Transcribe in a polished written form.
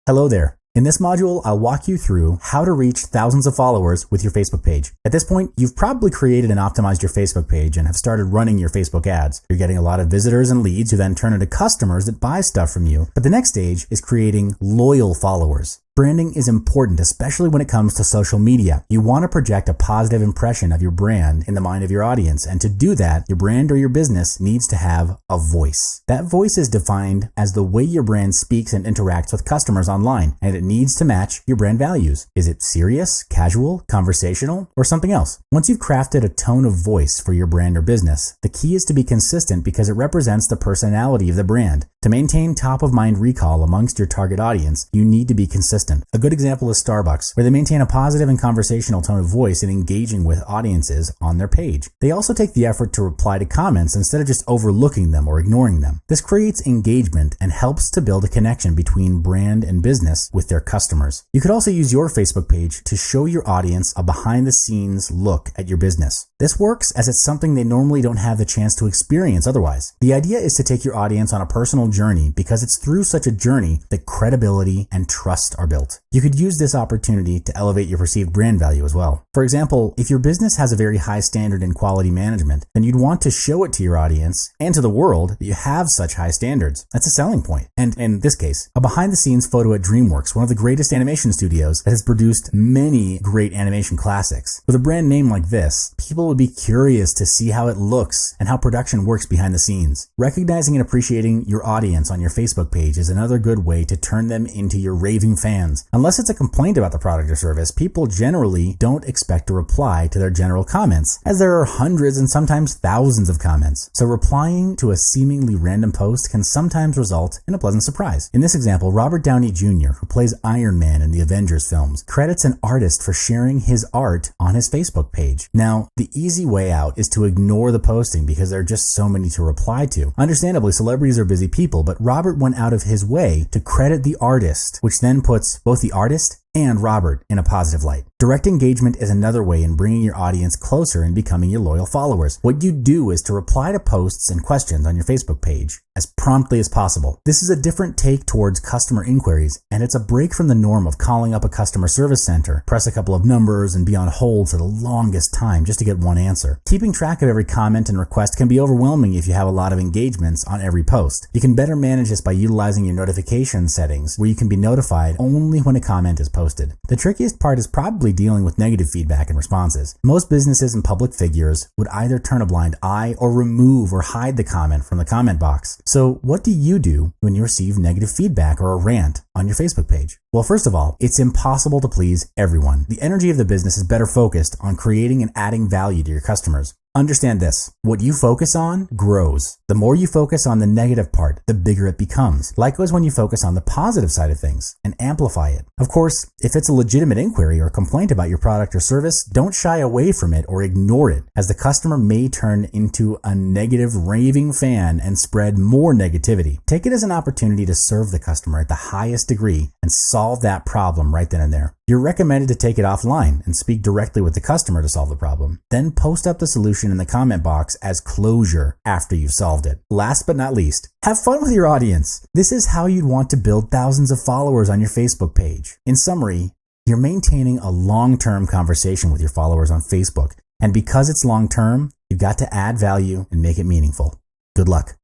Hello there. In this module, I'll walk you through how to reach thousands of followers with your Facebook page. At this point, you've probably created and optimized your Facebook page and have started running your Facebook ads. You're getting a lot of visitors and leads who then turn into customers that buy stuff from you. But the next stage is creating loyal followers. Branding is important, especially when it comes to social media. You want to project a positive impression of your brand in the mind of your audience. And to do that, your brand or your business needs to have a voice. That voice is defined as the way your brand speaks and interacts with customers online, and it needs to match your brand values. Is it serious, casual, conversational, or something else? Once you've crafted a tone of voice for your brand or business, the key is to be consistent because it represents the personality of the brand. To maintain top-of-mind recall amongst your target audience, you need to be consistent. A good example is Starbucks, where they maintain a positive and conversational tone of voice in engaging with audiences on their page. They also take the effort to reply to comments instead of just overlooking them or ignoring them. This creates engagement and helps to build a connection between brand and business with their customers. You could also use your Facebook page to show your audience a behind-the-scenes look at your business. This works as it's something they normally don't have the chance to experience otherwise. The idea is to take your audience on a personal journey because it's through such a journey that credibility and trust are built. You could use this opportunity to elevate your perceived brand value as well. For example, if your business has a very high standard in quality management, then you'd want to show it to your audience and to the world that you have such high standards. That's a selling point. And in this case, a behind-the-scenes photo at DreamWorks, one of the greatest animation studios that has produced many great animation classics. With a brand name like this, people would be curious to see how it looks and how production works behind the scenes. Recognizing and appreciating your audience on your Facebook page is another good way to turn them into your raving fans. Unless it's a complaint about the product or service, people generally don't expect to reply to their general comments, as there are hundreds and sometimes thousands of comments. So replying to a seemingly random post can sometimes result in a pleasant surprise. In this example, Robert Downey Jr., who plays Iron Man in the Avengers films, credits an artist for sharing his art on his Facebook page. Now, the easy way out is to ignore the posting because there are just so many to reply to. Understandably, celebrities are busy people, but Robert went out of his way to credit the artist, which then puts both the artist and Robert in a positive light. Direct engagement is another way in bringing your audience closer and becoming your loyal followers. What you do is to reply to posts and questions on your Facebook page as promptly as possible. This is a different take towards customer inquiries, and it's a break from the norm of calling up a customer service center, press a couple of numbers, and be on hold for the longest time just to get one answer. Keeping track of every comment and request can be overwhelming if you have a lot of engagements on every post. You can better manage this by utilizing your notification settings, where you can be notified only when a comment is posted. The trickiest part is probably dealing with negative feedback and responses. Most businesses and public figures would either turn a blind eye or remove or hide the comment from the comment box. So what do you do when you receive negative feedback or a rant on your Facebook page? Well, first of all, it's impossible to please everyone. The energy of the business is better focused on creating and adding value to your customers. Understand this, what you focus on grows. The more you focus on the negative part, the bigger it becomes. Likewise, when you focus on the positive side of things and amplify it. Of course, if it's a legitimate inquiry or complaint about your product or service, don't shy away from it or ignore it, as the customer may turn into a negative raving fan and spread more negativity. Take it as an opportunity to serve the customer at the highest degree and solve that problem right then and there. You're recommended to take it offline and speak directly with the customer to solve the problem. Then post up the solution in the comment box as closure after you've solved it. Last but not least, have fun with your audience. This is how you'd want to build thousands of followers on your Facebook page. In summary, you're maintaining a long-term conversation with your followers on Facebook. And because it's long-term, you've got to add value and make it meaningful. Good luck.